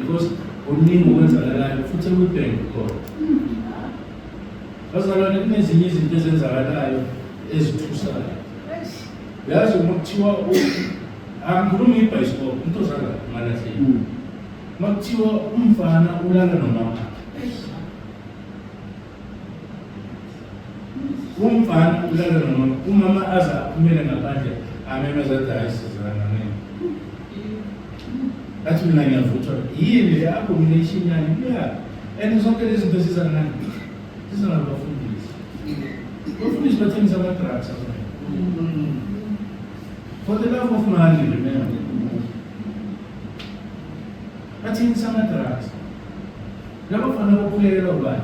because uningi okwenzakalayo futhi ekubhenki khona. Bazalwane kunezinye izinto ezenzakalayo ezithusayo. Yazi uma kuthiwa angikhulumi ibhayisikobho, into ozala ngalahleni. Uma kuthiwa umfana ulala nomama. Umfana ulala nomama, umama aza aphumele ngaphandle amemeza athi hayi sizalana nini. Athi mina ngiyavuthwa yini le abomination yani kuya. And zonke lezi zinto zizanani? Zizanabafundisi. Abafundisi bathengisa ama-drugs. For the love of money, remember. Bathengisa ama-drugs. Laba fana bakhulekela ubani.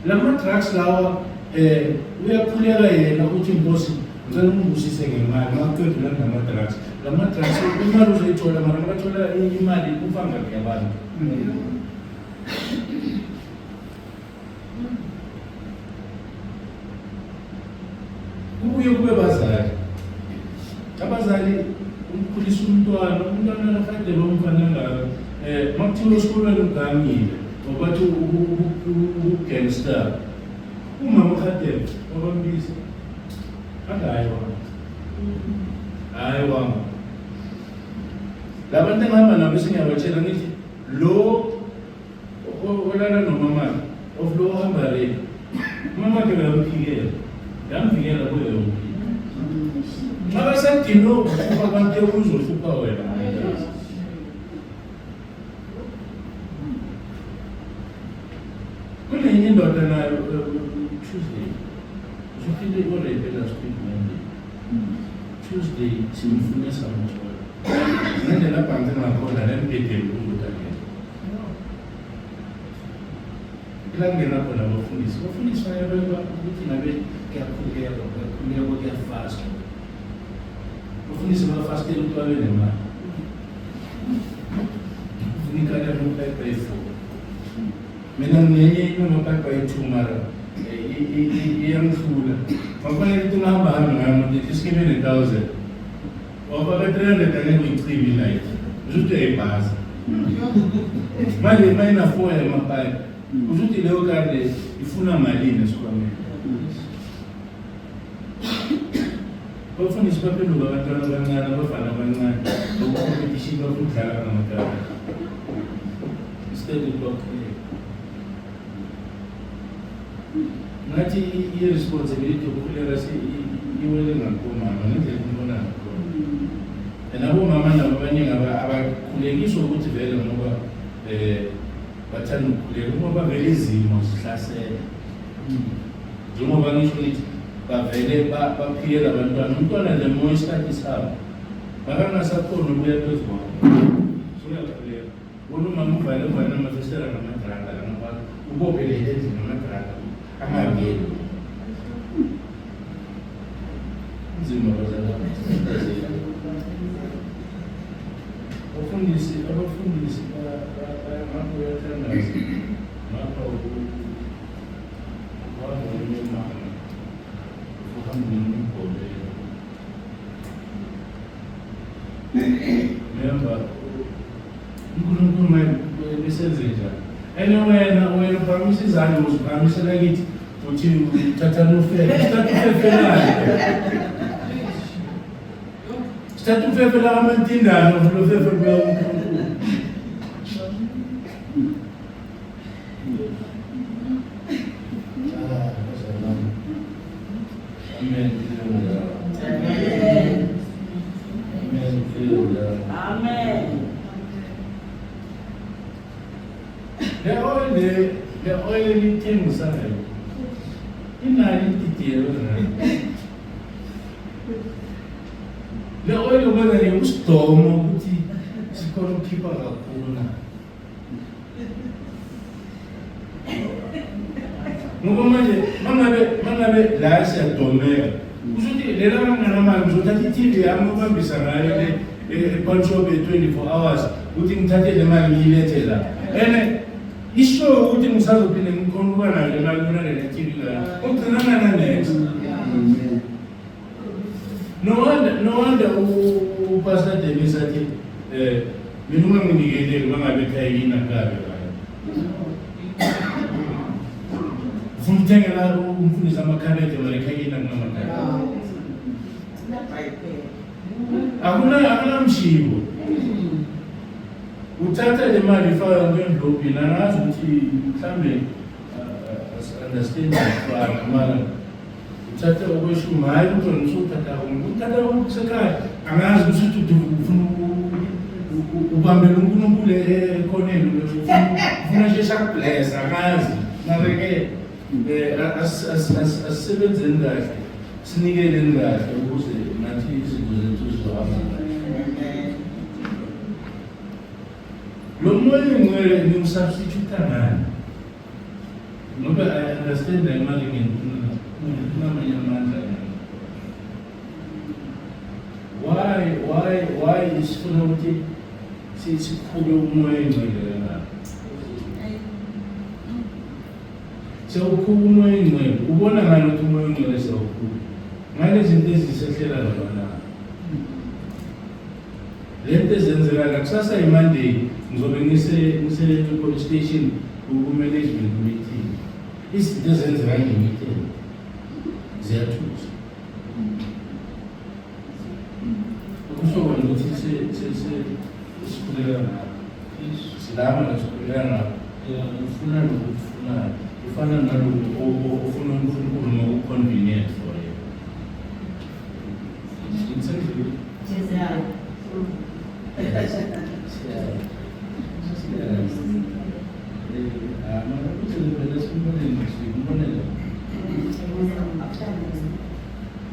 Lama-drugs lawa uyakhuleka yena uthi inkosi ngicela ungibusise ngemali makuqedwe lama-drugs. Lama-drugs imali uzoyithola mara makathola imali kufa ngaphi yabantu. Kubuye kube bazali. Abazali ukukhulisa umntwana nakade lomfana ngalo makuthiwa esikolweni ugangile ngobathi ugangster umama ukhadele wabambisa angayi wami hayi wami labantu engihamba nabo esingiyabatshela ngithi lo olala nomama of lo ohamba reni umama ke bayamphikela yamvikela kuyo yonke abasadinga ukuhlupha abantu ekuzohlupha wena. Kunenye indoda nayo Tuesday usuphile already last week Monday. Tuesday simfunisa mthwalo ngendlela phansi ngakhona lempedeni ukudakela kulangena khona abafundisi bayabeka ukuthi nabe kuyakhuleka kuyafasta. Abafundisi bayafastela ukuthi babe nemali unikanya nokuphepha i-4 mina nginenye inonophepha i-2 mara iyangihlula makufanele ukuthi ungahamba ngayo isikime ne-1,000 wafaka 300 angekuyichibi light usuthi uyayibhaza manje mayina-4 yamapipe usuthi leyo kade ifuna malini esikhwameni. Abafundisi baphenduka abantwana abancane abafana abancane okucompetition bakudlala ngamadala instead of ngathi i-responsibility yokukhuleka iwele ngakomama ngendlela ngibona ngakhona. And abomama nabo abaningi abakhulekiswa ukuthi vele ngoba bathanda ukukhuleka ngoba vele izimo zihlasela njengoba ngisho ngithi bavele baphiyela abantwana umntwana le more isikhathi sabo bakangasakhona ukuya phezu kwabo uyakhuleka bona umama uvale amafestela ngamadraga langapha ubophele endlini ngamadraga angangeni nzima bazala abafundisi ngapho uyathandaza ngapha uhambe Remember, uNkulunkulu besenze njani? Wena uphakamisa izandla uziphakamisela kithi uthi uthatha nofele. Sithatha ufefe lakamantindana ufefe kuya uNkulunkulu. Amen. Amen. The oil ithengisayo inani ididiyelo nayo. Le oil ubona usidomo ukuthi sikhona ukukhipha kakhulu na. Ngoba manje mangabe la siyadomeka usuthi lela nganamali uzothatha i-TV yami ubambisa ngayo le-control 24 hours ukuthi ngithathe le mali ngiyilethe la and isho ukuthi ngisazophinde ngikhona ukuba nayo le mali mina le-TV la ugcinana next. No wonder uPastor Dennis athi mina unganginikele bangabe ekhayini akabe bayo ufuna ukuthengela umfundisi amakhabethe mara ekhayini akunamakhabethe akunamshibo uthatha le mali ifaka ngendlobhini angazi ukuthi mhlawumbe understand faka mara uthatha okweshumi hayi ukuthi nisuthatha kusekhaya angazi ukuthi ufuna ubambela uNkulunkulu ekhoneni ufuna nje shakubless angazi mara-ke asisebenzeni kahle sinikeleni kahle ukuze nathi izinto zethu zizohamba lo moya engcwele niwusubstitute ngani ngoba I understand la imali kunamanye amandla why isifuna ukuthi sikhule umoya engcwele ngani sewukhula umoya engcwele ubona ngani ukuthi umoya engcwele sewukhula ngale zinto ezisehlela labana lento ezenzeka kusasa iMonday ngizobe ngise-police station ku-management meeting izinto ezenzeka nge-meeting ziyathusa kusho kona ukuthi sikhulela silama nasikhulela ngapho ufuna nokufunayo ufana naloku ofuna uNkulunkulu ngoku-convenient for you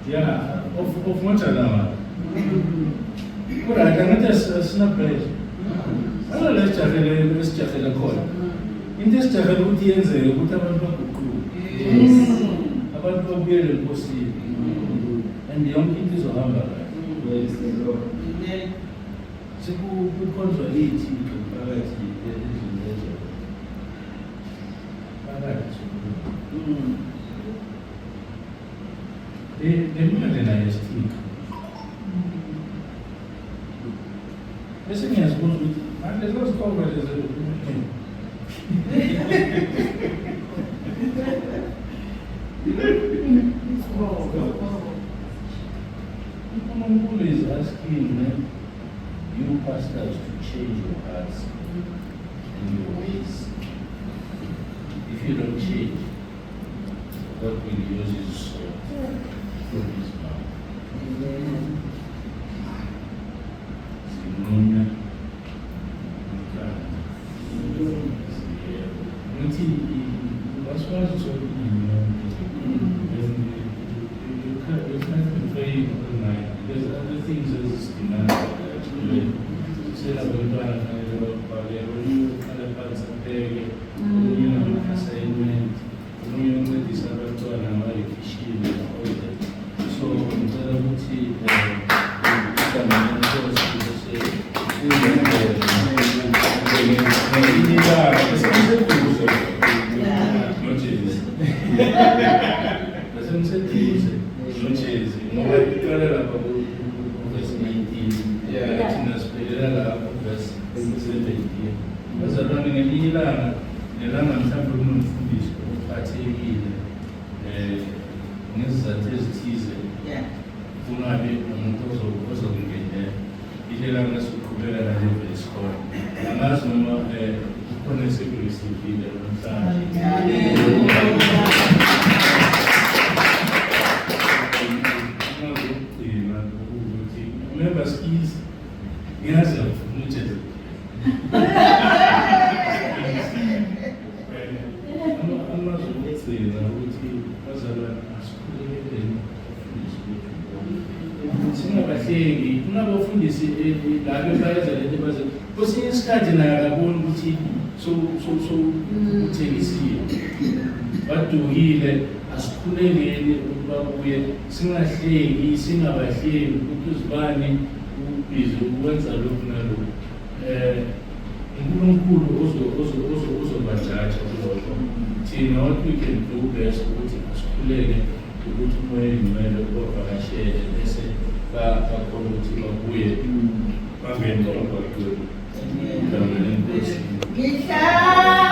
yeah, of much alama. Right, and that's not bad. I don't know, let's check the call. In this check, what the ends are, what about the beer and pussy, and the young kids are humble. So, who control it? They modernize it. Listen, yes, let's talk about this. Unkulunkulu is asking you pastors to change your hearts and your ways. If you don't change, God will use his sword from his mouth. Badukile asikhuleleni ukubabuye singahleki singabahleki ukuthi uzibani ubhizi ukwenza lokhu nalokhu uNkulunkulu ozobajaja kulokho thina what we can do best ukuthi asikhuleke ukuthi umoya engcwele ubavakashele bese bakhona ukuthi babuye bangene emgwaqweni Amen. Ngihla